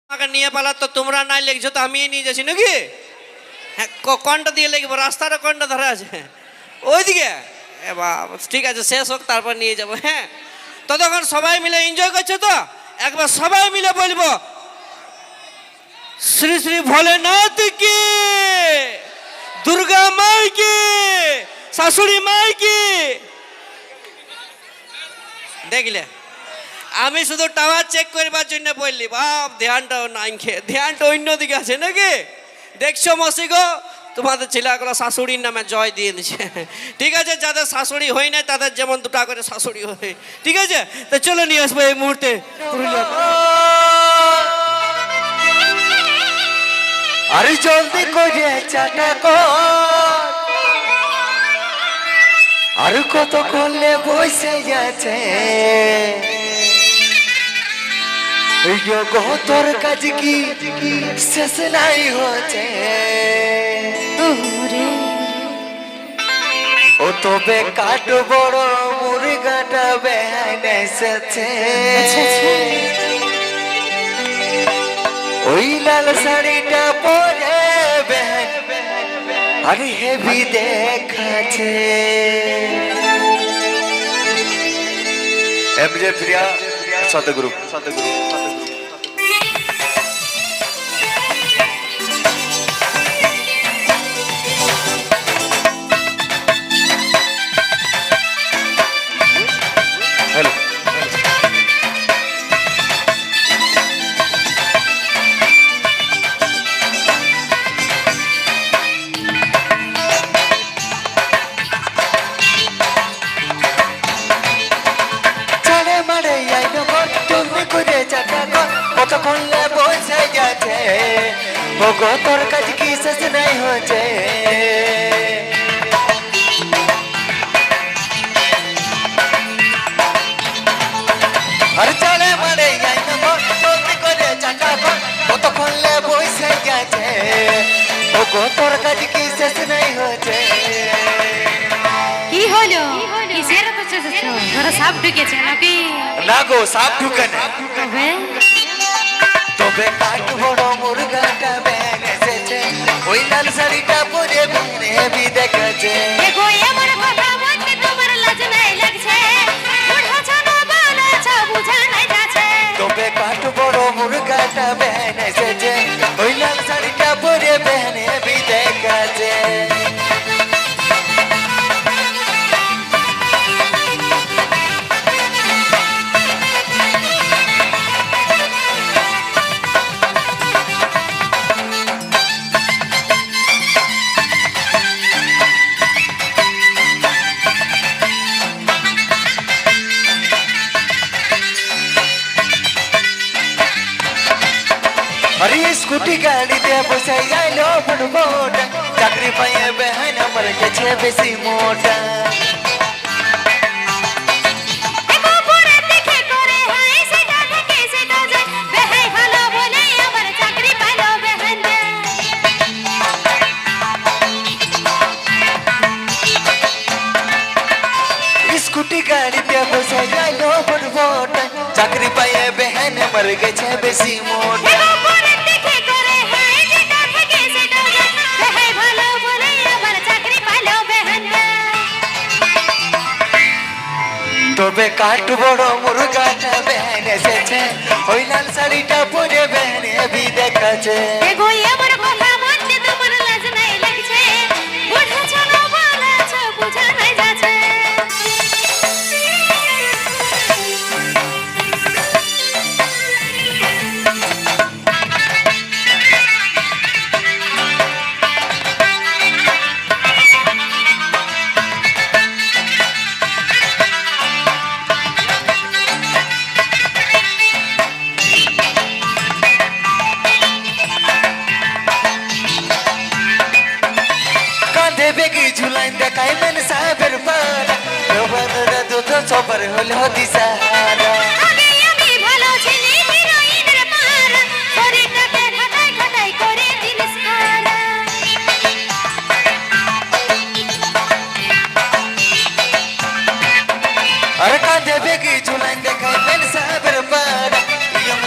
আমাকে নিয়ে পালার তো তোমরা নাই লেগছো তো আমি নিয়ে যাচ্ছি নাকি? হ্যাঁ, কোনটা দিয়ে লেগবো? রাস্তাটা কোনটা ধরে আছে? ওইদিকে? ঠিক আছে, শেষ হোক তারপর নিয়ে যাবো। হ্যাঁ, ততক্ষণ সবাই মিলে এনজয় করছে তো? একবার সবাই মিলে বলবো শ্রী শ্রী ভোলেনাথ কি, দুর্গা মাই কি, শাশুড়ি মাই কি। দেখলে, আমি শুধু টাওয়ার চেক করবার জন্য বললি, বাপ ধ্যানটা নাই খেয়ে, ধ্যানটা অন্যদিকে আছে নাকি? দেখছো মসি গো, তোমাদের ছেলেগুলো শাশুড়ির নামে জয় দিয়ে দিচ্ছে। ঠিক আছে, যাদের শাশুড়ি হয় না তাদের যেমন দুটা করে শাশুড়ি হয়। ঠিক আছে, তো চলো নিয়ে আসবো এই মুহূর্তে আরে জলদি করে চাটা কর, আর কত করলে বসে যাচ্ছে তোর কাজ কি শেষ নাই হচ্ছে। ও তবে কাট বড় মুরগাটা বেহান এসেছে, ওই লাল শাড়িটা পরে বেহান আরে হেভি দেখাচ্ছে। এমজে প্রিয়া সতগুরু হ্যালো। কতক্ষণে বসে যাচ্ছে ও গো তোর কাজ কি শেষ নাই হচ্ছে। আর চলে মারে জলদি করে চাটা কর, কতক্ষণে বসে যাচ্ছে ও গো তোর কাজ কি শেষ নাই হচ্ছে। কি হলো? কিসের তো চেঁচাচ্ছ? ঘরে সাপ ঢুকেছে নাকি? না গো, সাপ ঢুকে না। তবে তবে কাঠ বড় মুরগাটা ব্যান এসেছে, ওই লাল শাড়িটা পরে বেনে হেভি দেখাচ্ছে। দেখো এমন কথা বলতে তোমার লাজ নাই লাগছে? বুড়ো ছানো বলেছ বুঝা নাই যাচ্ছে। তবে কাঠ বড় মুরগাটা ব্যান এসেছে, ওই লাল শাড়িটা পরে বেনে হেভি দেখাচ্ছে। अरे स्कूटी गाड़ी दे बसाई आइलो फटफट, चाकरी पाए बहन हमर के छे बेसी मोटा। দেখো পরে দেখে করে হাই সেটা থেকে সেটা যায় বেহাই ভালো বলে আমার চাকরি পাইলো বেহান। स्कूटी गाड़ी दे बसाई आइलो फटफट, चाकरी पाए बहन हमर के छे बेसी मोटा। দেখো পরে দেখে করে হাই সেটা থেকে সেটা যায় বেহাই ভালো বলে আমার চাকরি পাইলো বেহান। তবে কাঠ বড় মুরগাটা বেহন এসেছে, ওই লাল শাড়িটা পরে বেহন হেভি দেখাচ্ছে। দেখো এমন কথা বলতে তোমার লাজ নাই লাগছে? বুড়ো ছানো বলেছ বুঝা নাই যাচ্ছে। কাঁধে বেগি ঝুলাইন দেখাই মেন সাহেবের পাড়া, রবানরা দুধ সবার হলো দিশাহারা। আগে আমি ভালো ছিলি হিরোইনের পারা, শরীরটাকে খাটাই খাটাই করে দিলিস খারা। আর কাঁধে বেগি ঝুলাইন দেখাই মেন সাহেবের পাড়া,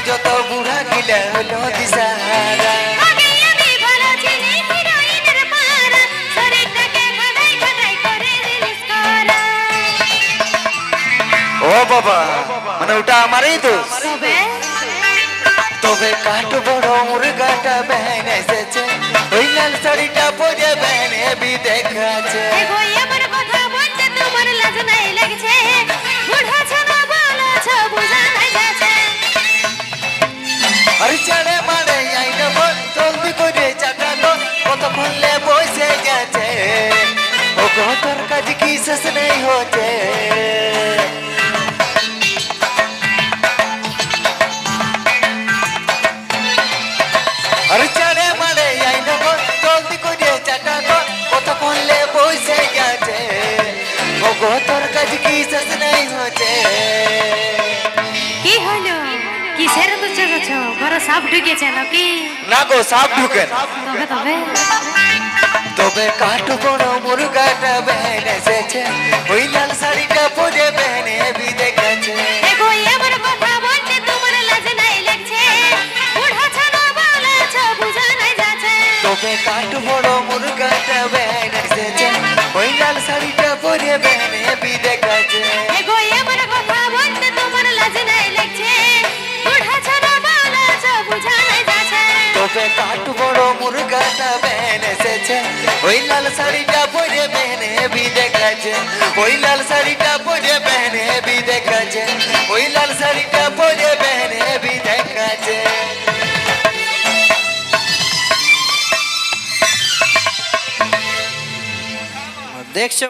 যত বুড়া গিলা হলো দিশাহারা আগে আমি ভালো ছিলি হিরোইনের পারা শরীরটাকে খাটাই খাটাই করে রিলিজ করা ও বাবা মানে ওটা আমারই দোষ তবে তবে কাঠ বড় মুরগাটা বেহেন এসেছে ওই লাল শাড়িটা পরে বেহেন হেবি দেখাচ্ছে এগো আমার কথা বলতে তোমার লাজ নাই লাগছে বুড়া ছানা বলেছ বুঝা নাই যাচ্ছে আর চলে মারে আইনা বল জলদি করে চাটা তো কতক্ষণ লে বসে গেছে ও গো তোর কাজ কি শেষ নেই হচ্ছে আর চলে মারে আইনা বল জলদি করে চাটা তো কতক্ষণ লে বসে গেছে ও গো তোর কাজ কি শেষ নেই হচ্ছে কি হলো কিসের তো চেঁচাচ্ছ বড় সাপ ঢুকেছে নাকি না গো সাপ ঢুকেন তবে তবে তবে কাঠ বড় মুরগাটা বেহেন এসেছে ওই লাল শাড়িটা পরে বেহেনে বি দেখাচ্ছে এগো আমার কথা বলতে তোমার লাজ নাই লাগছে বুড়া ছানা বলেছ বুঝা নাই যাচ্ছে তবে কাঠ বড় মুরগাটা বেহেন এসেছে ওই লাল শাড়িটা পরে বেহেনে বি দেখাচ্ছে এগো আমার কথা বলতে তোমার লাজ নাই লাগছে বুড়া ছানা বলেছ বুঝা নাই যাচ্ছে তবে কাঠ বড় মুরগাটা বেহেন এসেছে ওই লাল শাড়িটা পরে বেহেনে বি দেখাচ্ছে ওই লাল শাড়িটা পরে বেহেনে বি দেখাচ্ছে ওই লাল শাড়িটা পরে বেহেনে বি দেখাচ্ছে দেখছো